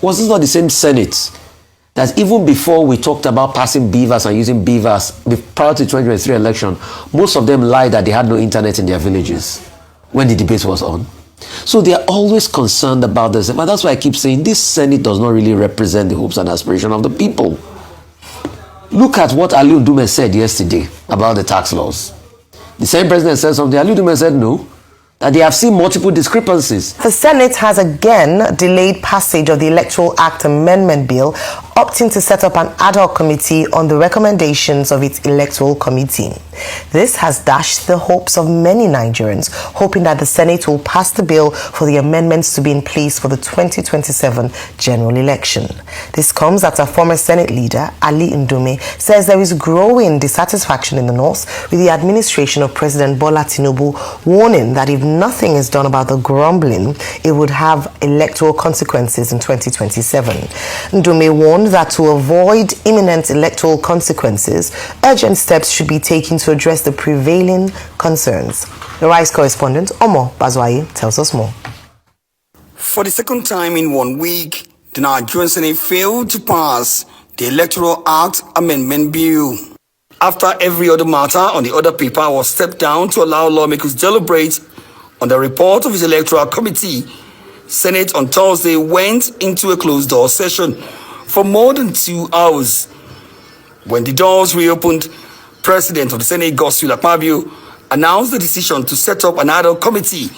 Was this not the same Senate that even before we talked about passing beavers and using beavers prior to the 2023 election, most of them lied that they had no internet in their villages when the debate was on? So they are always concerned about this. But that's why I keep saying this Senate does not really represent the hopes and aspirations of the people. Look at what Ali Ndume said yesterday about the tax laws. The same president said something. Ali Ndume said no, that they have seen multiple discrepancies. The Senate has again delayed passage of the Electoral Act Amendment Bill, opting to set up an ad hoc committee on the recommendations of its electoral committee. This has dashed the hopes of many Nigerians, hoping that the Senate will pass the bill for the amendments to be in place for the 2027 general election. This comes after former Senate leader Ali Ndume says there is growing dissatisfaction in the North with the administration of President Bola Tinubu, warning that if nothing is done about the grumbling, it would have electoral consequences in 2027. Ndume warned that to avoid imminent electoral consequences, urgent steps should be taken to address the prevailing concerns. The Rice correspondent, Omo Bazwai, tells us more. For the second time in 1 week, the Nigerian Senate failed to pass the Electoral Act Amendment Bill. After every other matter on the other paper was stepped down to allow lawmakers deliberate on the report of his Electoral Committee, Senate on Thursday went into a closed-door session for more than 2 hours. When the doors reopened, President of the Senate, Godswill Akpabio, announced the decision to set up an ad hoc committee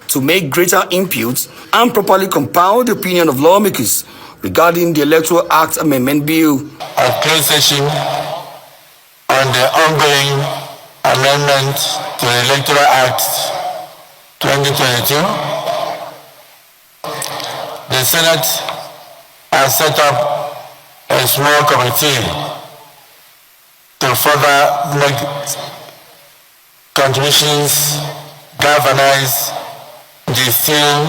to make greater input and properly compile the opinion of lawmakers regarding the Electoral Act Amendment Bill. A closed session on the ongoing amendment to the Electoral Act 2022. The Senate has set up a small committee to further make contributions, galvanize, distill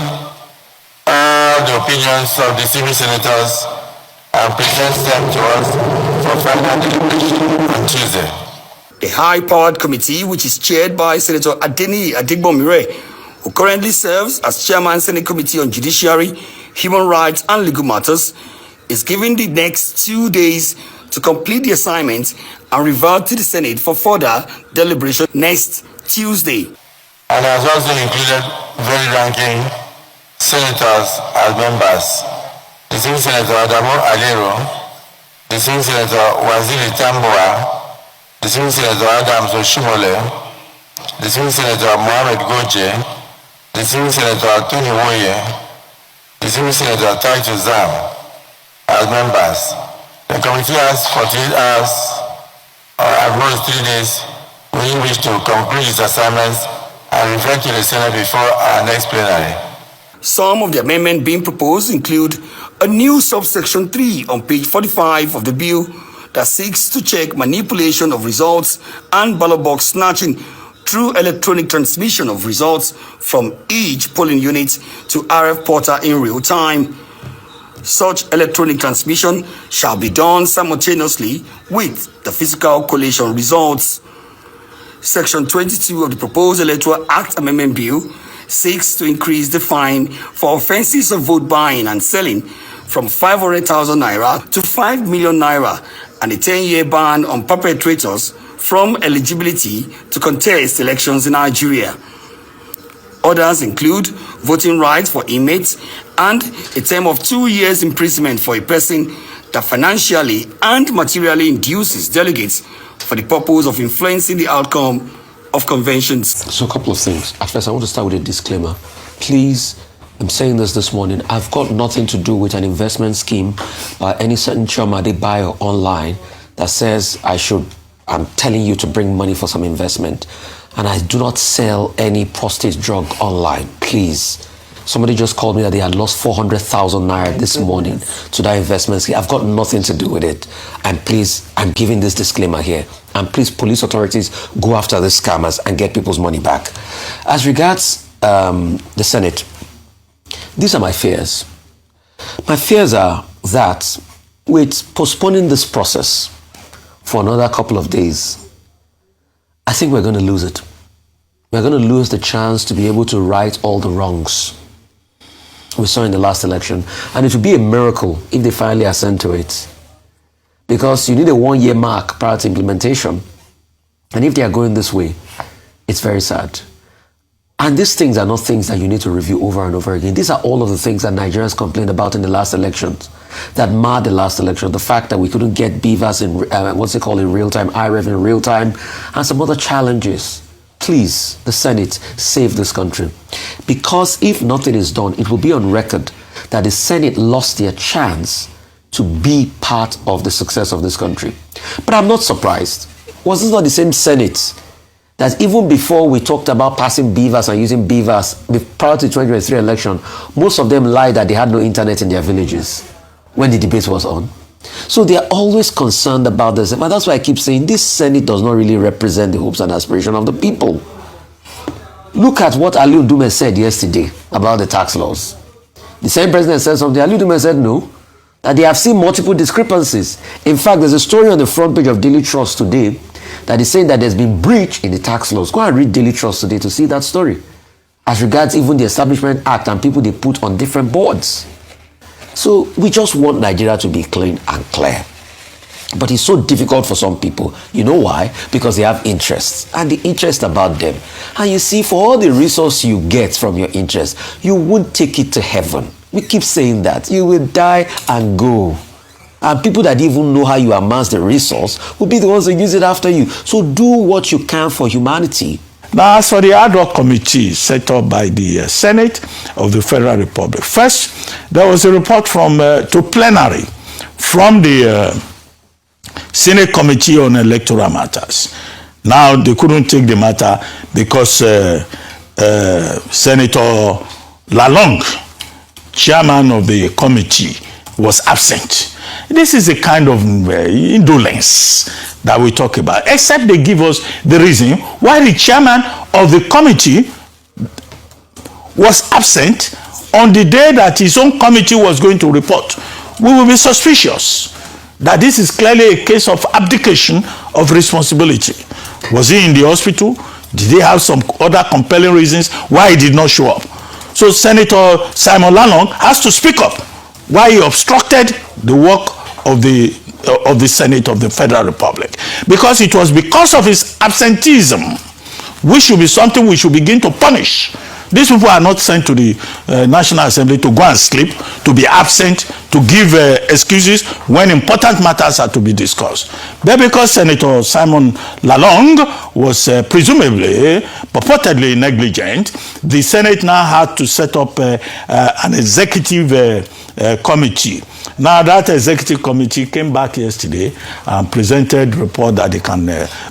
all the opinions of the civil senators and present them to us for final deliberation on Tuesday. The high-powered committee, which is chaired by Senator Adeni Adigbomire, who currently serves as Chairman Senate Committee on Judiciary, Human Rights and Legal Matters, is given the next 2 days to complete the assignment and revert to the Senate for further deliberation next Tuesday. And has also included very ranking senators as members. The Senior Senator Adamo Alero, the Senior Senator Waziri Tambua, the Senior Senator Adams Oshimole, the Senior Senator Mohamed Goje, the Senior Senator Tony Woye, the Senior Senator Taito Zam as members. The committee has 48 hours or at most 3 days within which to conclude its assignments and refer to the Senate before our next plenary. Some of the amendments being proposed include a new subsection 3 on page 45 of the bill that seeks to check manipulation of results and ballot box snatching through electronic transmission of results from each polling unit to RF portal in real time. Such electronic transmission shall be done simultaneously with the physical collation results. Section 22 of the proposed Electoral Act Amendment Bill seeks to increase the fine for offences of vote buying and selling from 500,000 naira to 5 million naira and a 10-year ban on perpetrators from eligibility to contest elections in Nigeria. Others include voting rights for inmates and a term of 2 years imprisonment for a person that financially and materially induces delegates for the purpose of influencing the outcome of conventions. So a couple of things. At first, I want to start with a disclaimer. Please, I'm saying this morning, I've got nothing to do with an investment scheme by any certain Chomade buyer online that says I'm telling you to bring money for some investment. And I do not sell any prostate drug online, please. Somebody just called me that they had lost 400,000 naira this morning to that investment scheme. I've got nothing to do with it. And please, I'm giving this disclaimer here. And please, police authorities, go after the scammers and get people's money back. As regards the Senate, these are my fears. My fears are that with postponing this process for another couple of days, I think we're going to lose it. We're going to lose the chance to be able to right all the wrongs. we saw in the last election. And it would be a miracle if they finally assent to it. Because you need a 1-year mark prior to implementation. And if they are going this way, it's very sad. And these things are not things that you need to review over and over again. These are all of the things that Nigerians complained about in the last elections, that marred the last election. The fact that we couldn't get BVAS in, in real time, IREV in real time, and some other challenges. Please, the Senate, save this country. Because if nothing is done, it will be on record that the Senate lost their chance to be part of the success of this country. But I'm not surprised. Was this not the same Senate that even before we talked about passing BVAS and using BVAS prior to the 2023 election, most of them lied that they had no internet in their villages when the debate was on? So they are always concerned about this. But that's why I keep saying this Senate does not really represent the hopes and aspirations of the people. Look at what Aliu Dume said yesterday about the tax laws. The same president said something. Aliu Dume said no, that they have seen multiple discrepancies. In fact, there's a story on the front page of Daily Trust today that is saying that there's been breach in the tax laws. Go and read Daily Trust today to see that story. As regards even the Establishment Act and people they put on different boards. So we just want Nigeria to be clean and clear. But it's so difficult for some people. You know why? Because they have interests. And the interest about them. And you see, for all the resource you get from your interest, you won't take it to heaven. We keep saying that. You will die and go. And people that even know how you amass the resource will be the ones that use it after you. So do what you can for humanity. Now, as for the ad hoc committee set up by the Senate of the Federal Republic, first, there was a report to plenary from the Senate Committee on Electoral Matters. Now, they couldn't take the matter because Senator Lalong, chairman of the committee, was absent. This is a kind of indolence that we talk about, except they give us the reason why the chairman of the committee was absent on the day that his own committee was going to report. We will be suspicious that this is clearly a case of abdication of responsibility. Was he in the hospital? Did he have some other compelling reasons why he did not show up? So Senator Simon Lalong has to speak up why he obstructed the work of the Senate of the Federal Republic. Because it was because of his absenteeism, which should be something we should begin to punish. These people are not sent to the National Assembly to go and sleep, to be absent, to give excuses when important matters are to be discussed. But because Senator Simon Lalong was presumably, purportedly negligent, the Senate now had to set up an executive committee. Now that executive committee came back yesterday and presented a report that they can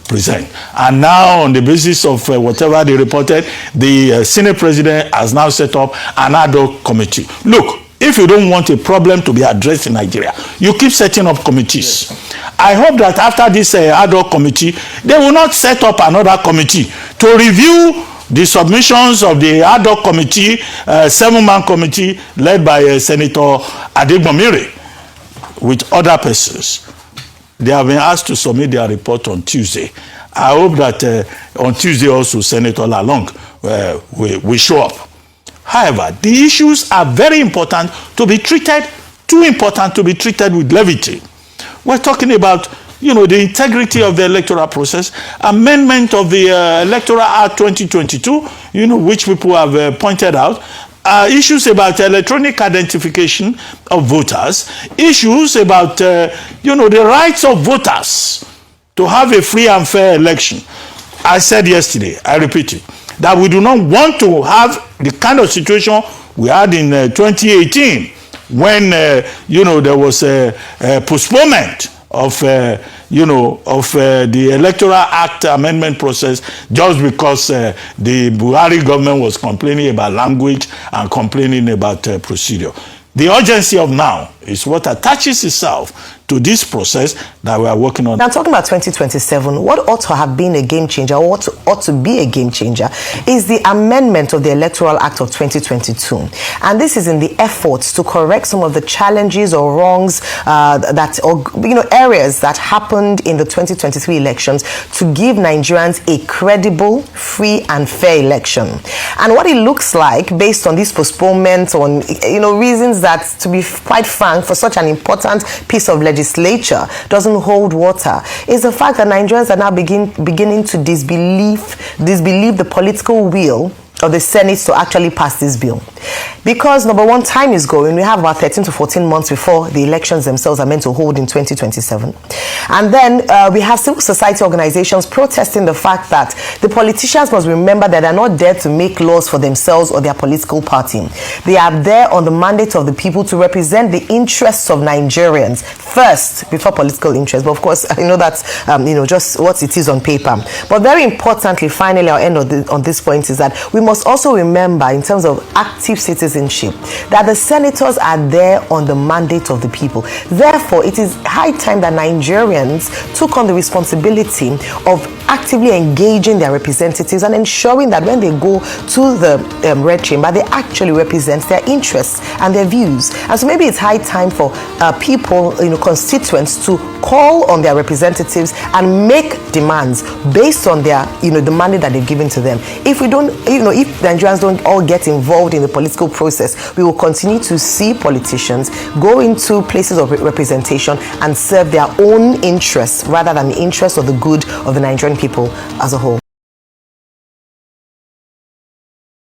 present. And now on the basis of whatever they reported, the Senate President has now set up an ad hoc committee. Look, if you don't want a problem to be addressed in Nigeria, you keep setting up committees. Yes. I hope that after this ad hoc committee, they will not set up another committee to review the submissions of the ad hoc committee, 7-man committee led by Senator Adegbomire with other persons. They have been asked to submit their report on Tuesday. I hope that on Tuesday also Senator Lalong will show up. However, the issues are very important to be treated, too important to be treated with levity. We're talking about the integrity of the electoral process, amendment of the Electoral Act 2022, which people have pointed out, issues about electronic identification of voters, issues about, the rights of voters to have a free and fair election. I said yesterday, I repeat it, that we do not want to have the kind of situation we had in 2018 when, there was a postponement of the Electoral Act amendment process just because the Buhari government was complaining about language and complaining about procedure. The urgency of now It's what attaches itself to this process that we are working on. Now, talking about 2027, what ought to have been a game changer, or what ought to be a game changer, is the amendment of the Electoral Act of 2022. And this is in the efforts to correct some of the challenges or wrongs areas that happened in the 2023 elections, to give Nigerians a credible, free and fair election. And what it looks like, based on these postponements, on reasons that, to be quite frank, for such an important piece of legislature doesn't hold water, is the fact that Nigerians are now beginning to disbelieve the political will of the Senate to actually pass this bill. Because, number one, time is going. We have about 13 to 14 months before the elections themselves are meant to hold in 2027. And then we have civil society organizations protesting the fact that the politicians must remember that they're not there to make laws for themselves or their political party. They are there on the mandate of the people to represent the interests of Nigerians first, before political interests. But of course, I know that's just what it is on paper. But very importantly, finally, I'll end on this point, is that we must also remember, in terms of active citizenship, that the senators are there on the mandate of the people. Therefore, it is high time that Nigerians took on the responsibility of actively engaging their representatives and ensuring that when they go to the Red Chamber, they actually represent their interests and their views. And so maybe it's high time for people, constituents, to call on their representatives and make demands based on their, the mandate that they've given to them. If we don't, if Nigerians don't all get involved in the political process, we will continue to see politicians go into places of representation and serve their own interests rather than the interests of the good of the Nigerian people as a whole.